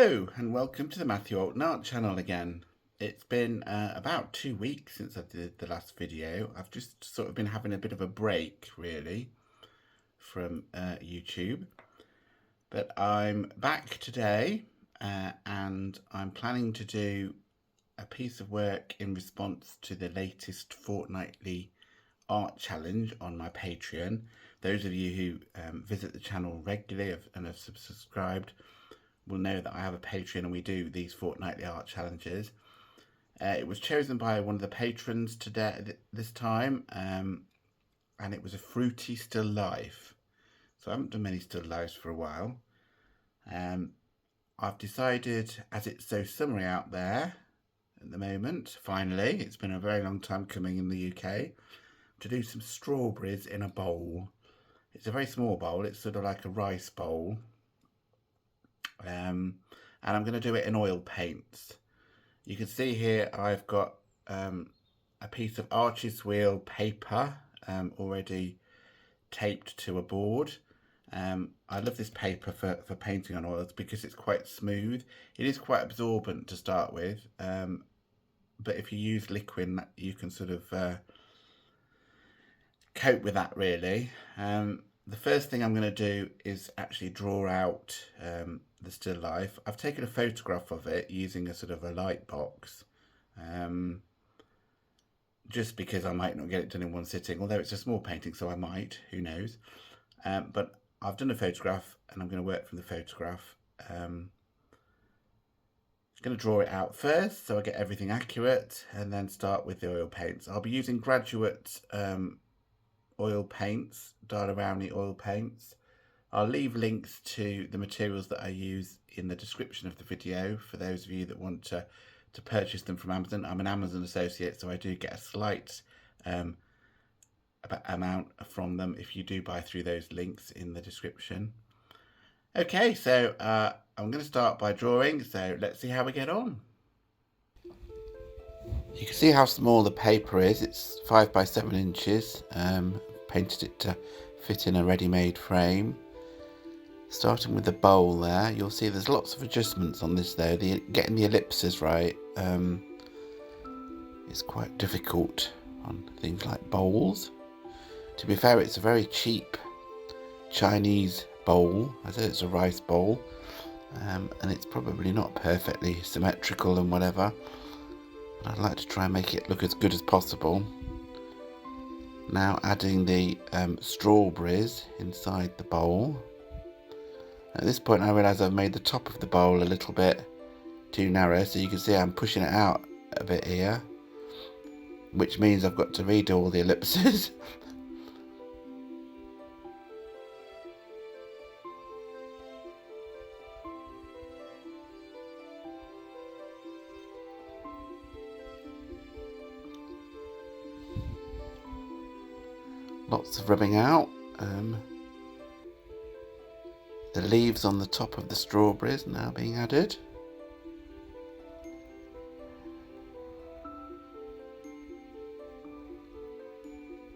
Hello and welcome to the Matthew Allton Art channel again. It's been about 2 weeks since I did the last video. I've just sort of been having a bit of a break really from YouTube, but I'm back today and I'm planning to do a piece of work in response to the latest fortnightly art challenge on my Patreon. Those of you who visit the channel regularly and have subscribed will know that I have a Patreon and we do these fortnightly art challenges. It was chosen by one of the patrons today, this time, and it was a fruity still life. So I haven't done many still lifes for a while. I've decided, as it's so summery out there at the moment, finally, it's been a very long time coming in the UK, to do some strawberries in a bowl. It's a very small bowl, it's sort of like a rice bowl. And I'm going to do it in oil paints. You can see here I've got a piece of Arches wheel paper already taped to a board. I love this paper for painting on oils because it's quite smooth. It is quite absorbent to start with, but if you use liquid you can sort of cope with that really. The first thing I'm going to do is actually draw out the still life. I've taken a photograph of it using a sort of a light box, just because I might not get it done in one sitting, although it's a small painting, so I might, who knows. But I've done a photograph and I'm going to work from the photograph. I'm going to draw it out first so I get everything accurate and then start with the oil paints. I'll be using graduate oil paints, Dial Around the oil paints. I'll leave links to the materials that I use in the description of the video for those of you that want to purchase them from Amazon. I'm an Amazon associate, so I do get a slight amount from them if you do buy through those links in the description. Okay, so I'm going to start by drawing, so let's see how we get on. You can see how small the paper is. It's 5 by 7 inches. Painted it to fit in a ready-made frame. Starting with the bowl there, you'll see there's lots of adjustments on this though. Getting the ellipses right is quite difficult on things like bowls. To be fair, it's a very cheap Chinese bowl. I said it's a rice bowl, and it's probably not perfectly symmetrical and whatever. But I'd like to try and make it look as good as possible. Now adding the strawberries inside the bowl. At this point I realise I've made the top of the bowl a little bit too narrow, so you can see I'm pushing it out a bit here, which means I've got to redo all the ellipses. Lots of rubbing out. The leaves on the top of the strawberries now being added.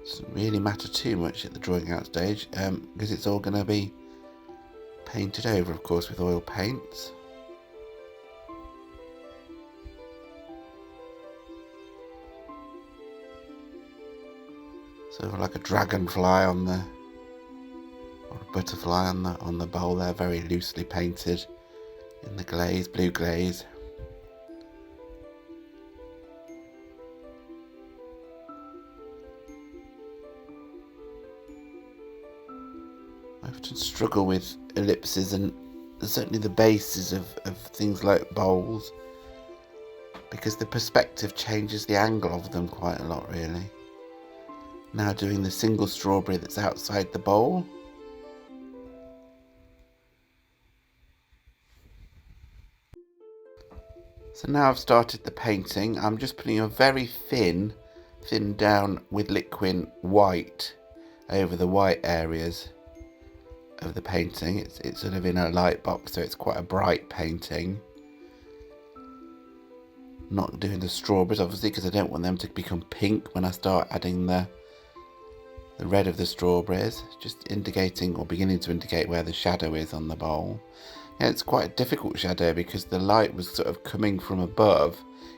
Doesn't really matter too much at the drawing out stage because it's all going to be painted over, of course, with oil paints. Sort of like a dragonfly on the, or a butterfly on the bowl there, very loosely painted in the glaze, blue glaze. I often struggle with ellipses and certainly the bases of things like bowls, because the perspective changes the angle of them quite a lot really. Now doing the single strawberry that's outside the bowl. So now I've started the painting. I'm just putting a very thin down with liquid white over the white areas of the painting. It's sort of in a light box, so it's quite a bright painting. Not doing the strawberries obviously because I don't want them to become pink when I start adding the the red of the strawberries, just indicating or beginning to indicate where the shadow is on the bowl. And it's quite a difficult shadow because the light was sort of coming from above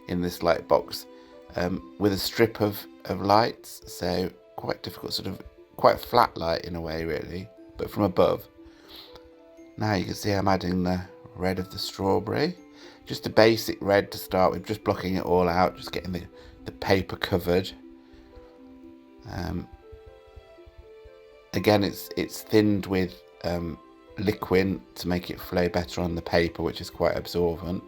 in this light box with a strip of lights, so quite difficult, sort of quite flat light in a way really, but from above. Now you can see I'm adding the red of the strawberry, just a basic red to start with, just blocking it all out, just getting the paper covered. Again, it's thinned with liquid to make it flow better on the paper, which is quite absorbent.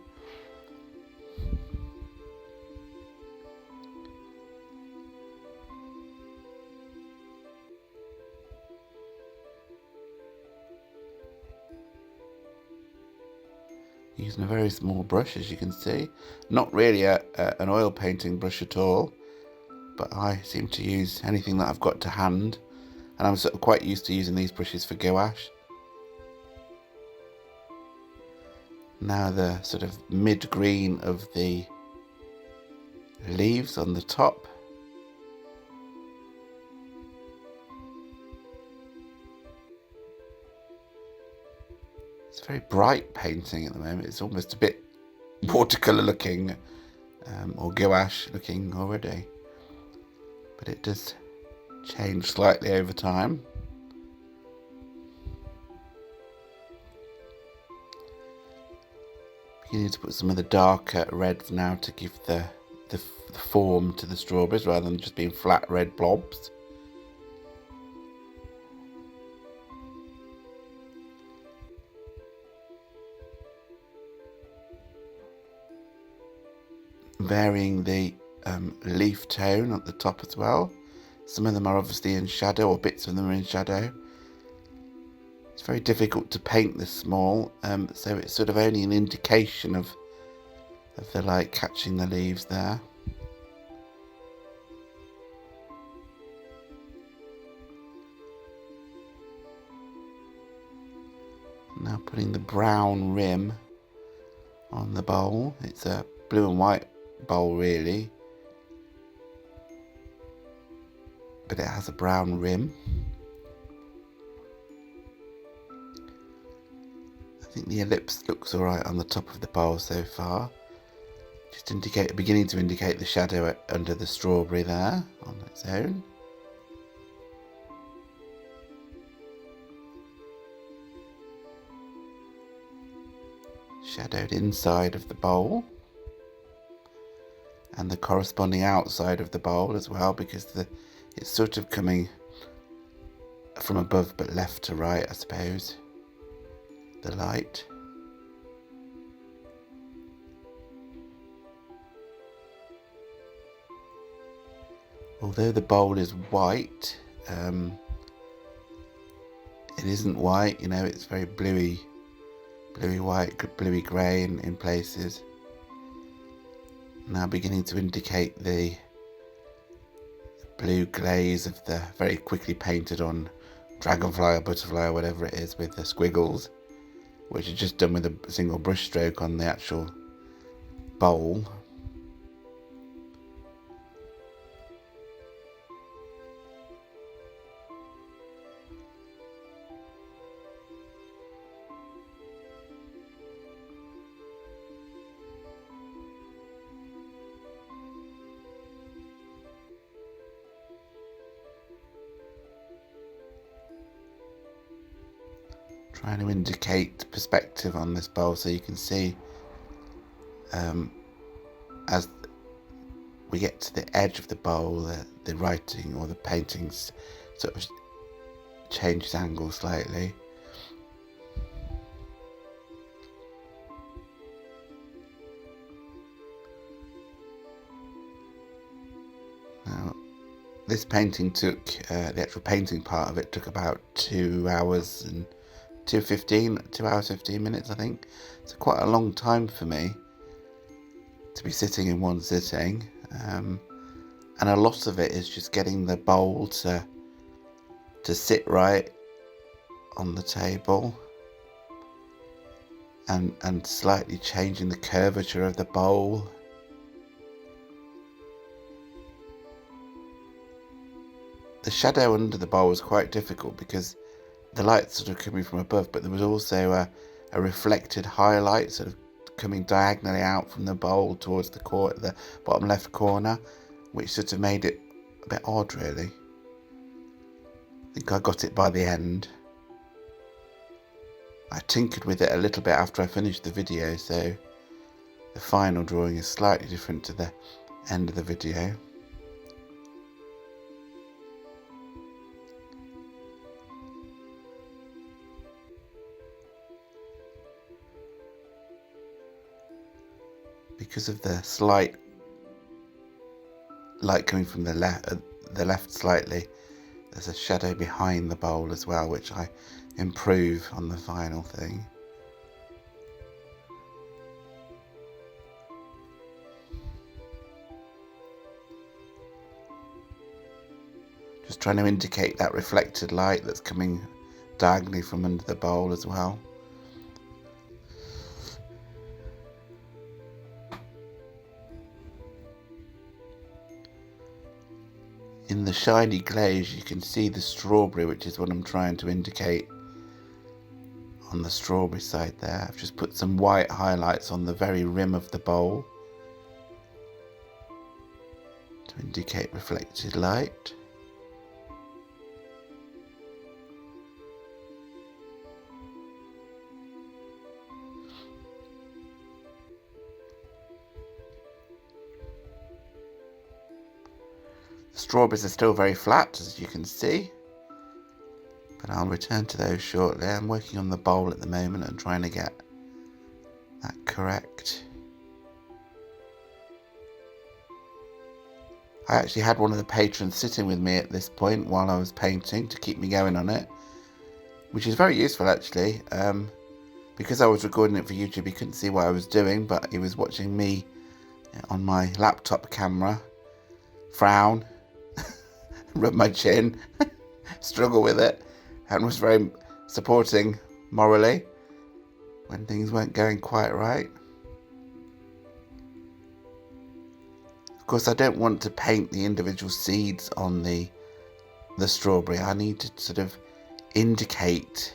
Using a very small brush, as you can see, not really an oil painting brush at all, but I seem to use anything that I've got to hand, and I'm sort of quite used to using these brushes for gouache. Now the sort of mid-green of the leaves on the top. It's a very bright painting at the moment. It's almost a bit watercolour looking, or gouache looking already. But it does change slightly over time. Beginning to put some of the darker reds now to give the form to the strawberries rather than just being flat red blobs. Varying the leaf tone at the top as well. Some of them are obviously in shadow, or bits of them are in shadow. It's very difficult to paint this small, so it's sort of only an indication of the light catching the leaves there. Now putting the brown rim on the bowl. It's a blue and white bowl really, but it has a brown rim. I think the ellipse looks alright on the top of the bowl so far. Just beginning to indicate the shadow under the strawberry there on its own. Shadowed inside of the bowl, and the corresponding outside of the bowl as well, because it's sort of coming from above but left to right, I suppose, the light. Although the bowl is white, it isn't white, you know, it's very bluey white, bluey grey in places. Now beginning to indicate the blue glaze of the very quickly painted on dragonfly or butterfly or whatever it is with the squiggles, which is just done with a single brush stroke on the actual bowl. Trying to indicate perspective on this bowl so you can see as we get to the edge of the bowl, the writing or the paintings sort of changes angle slightly. Now, this painting took, the actual painting part of it took about 2 hours and 2 hours 15 minutes, I think. It's quite a long time for me to be sitting in one sitting, and a lot of it is just getting the bowl to sit right on the table, and slightly changing the curvature of the bowl. The shadow under the bowl was quite difficult because the light sort of coming from above, but there was also a reflected highlight sort of coming diagonally out from the bowl towards the bottom left corner, which sort of made it a bit odd, really. I think I got it by the end. I tinkered with it a little bit after I finished the video, so the final drawing is slightly different to the end of the video. Because of the slight light coming from the left slightly, there's a shadow behind the bowl as well, which I improve on the final thing. Just trying to indicate that reflected light that's coming diagonally from under the bowl as well. In the shiny glaze you can see the strawberry, which is what I'm trying to indicate on the strawberry side there. I've just put some white highlights on the very rim of the bowl to indicate reflected light. The strawberries are still very flat, as you can see, but I'll return to those shortly. I'm working on the bowl at the moment and trying to get that correct. I actually had one of the patrons sitting with me at this point while I was painting to keep me going on it, which is very useful actually. Because I was recording it for YouTube, he couldn't see what I was doing, but he was watching me on my laptop camera frown, rub my chin, struggle with it, and was very supporting morally when things weren't going quite right. Of course, I don't want to paint the individual seeds on the strawberry. I need to sort of indicate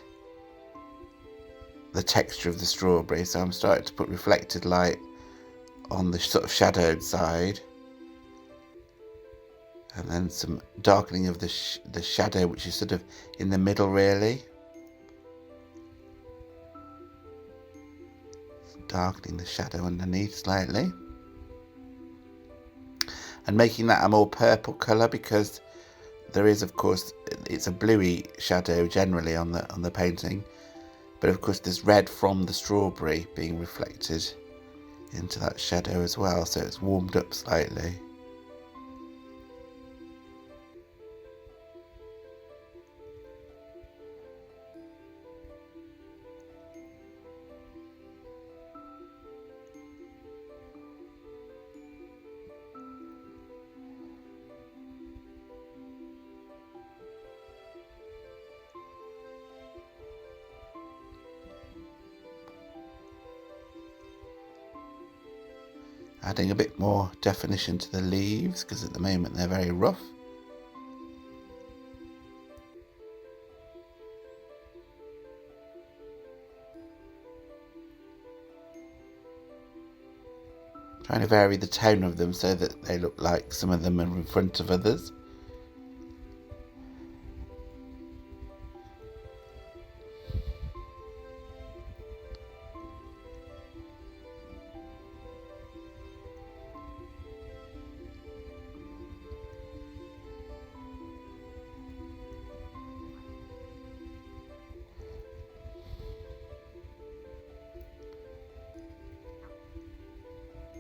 the texture of the strawberry, so I'm starting to put reflected light on the sort of shadowed side, and then some darkening of the shadow, which is sort of in the middle really. Darkening the shadow underneath slightly, and making that a more purple colour, because there is, of course, it's a bluey shadow generally on the painting, but of course there's red from the strawberry being reflected into that shadow as well, so it's warmed up slightly. Adding a bit more definition to the leaves, because at the moment they're very rough. Trying to vary the tone of them so that they look like some of them are in front of others.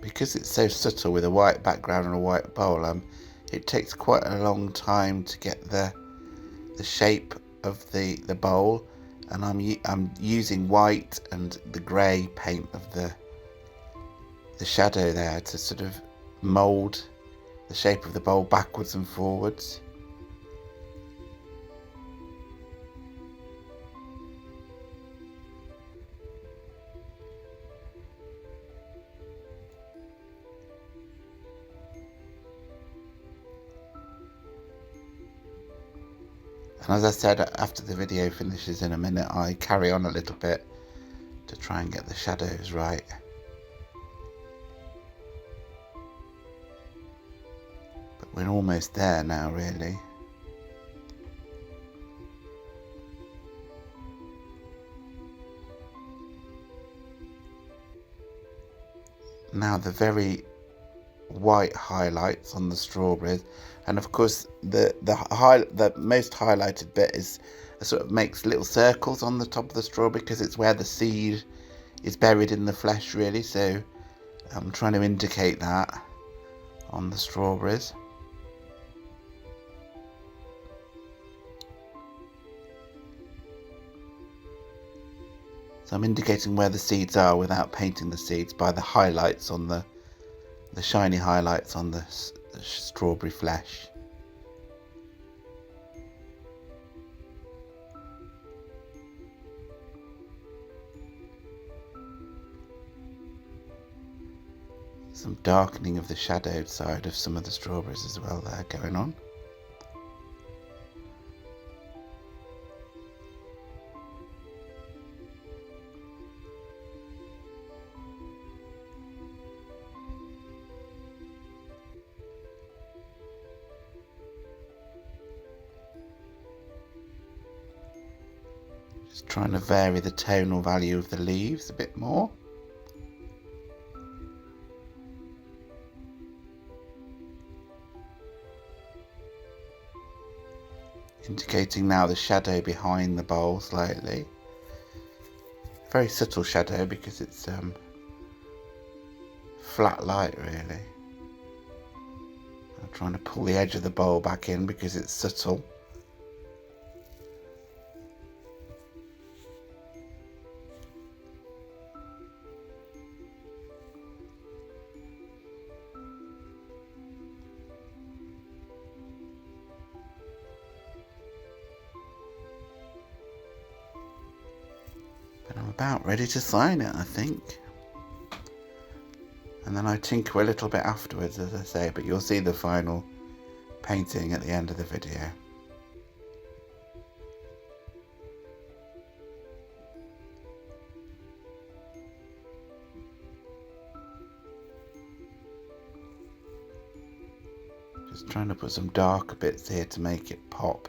Because it's so subtle with a white background and a white bowl, it takes quite a long time to get the shape of the bowl, and I'm using white and the grey paint of the shadow there to sort of mould the shape of the bowl backwards and forwards. And as I said, after the video finishes in a minute, I carry on a little bit to try and get the shadows right. But we're almost there now, really. Now the very white highlights on the strawberries, and of course the most highlighted bit is sort of makes little circles on the top of the strawberry because it's where the seed is buried in the flesh, really. So I'm trying to indicate that on the strawberries. So I'm indicating where the seeds are without painting the seeds by the highlights on the shiny highlights on the strawberry flesh. Some darkening of the shadowed side of some of the strawberries as well there going on. Just trying to vary the tonal value of the leaves a bit more. Indicating now the shadow behind the bowl slightly. Very subtle shadow because it's flat light, really. I'm trying to pull the edge of the bowl back in because it's subtle. But I'm about ready to sign it, I think. And then I tinker a little bit afterwards, as I say, but you'll see the final painting at the end of the video. Just trying to put some darker bits here to make it pop,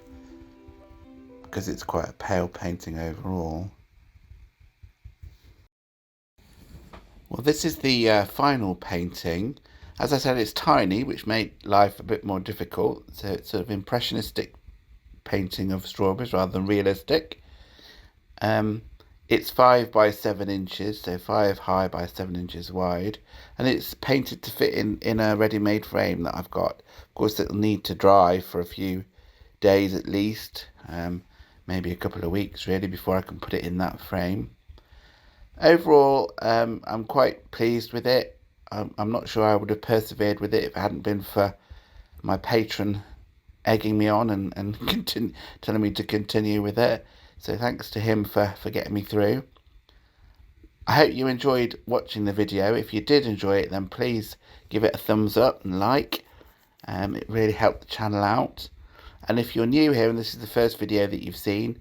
because it's quite a pale painting overall. Well, this is the final painting. As I said, it's tiny, which made life a bit more difficult. So it's sort of impressionistic painting of strawberries rather than realistic. It's 5 by 7 inches, so 5 high by 7 inches wide, and it's painted to fit in a ready-made frame that I've got. Of course, it'll need to dry for a few days at least, maybe a couple of weeks really, before I can put it in that frame. Overall, I'm quite pleased with it. I'm not sure I would have persevered with it if it hadn't been for my patron egging me on and telling me to continue with it. So thanks to him for getting me through. I hope you enjoyed watching the video. If you did enjoy it, then please give it a thumbs up and like. It really helped the channel out. And if you're new here and this is the first video that you've seen,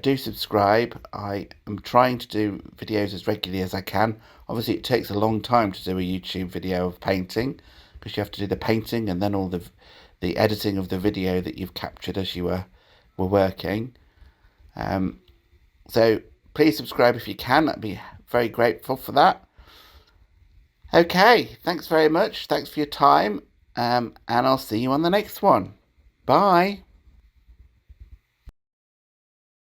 do subscribe. I am trying to do videos as regularly as I can. Obviously it takes a long time to do a YouTube video of painting, because you have to do the painting and then all the editing of the video that you've captured as you were working. So please subscribe if you can. I'd be very grateful for that. Okay, thanks very much. Thanks for your time, and I'll see you on the next one. Bye.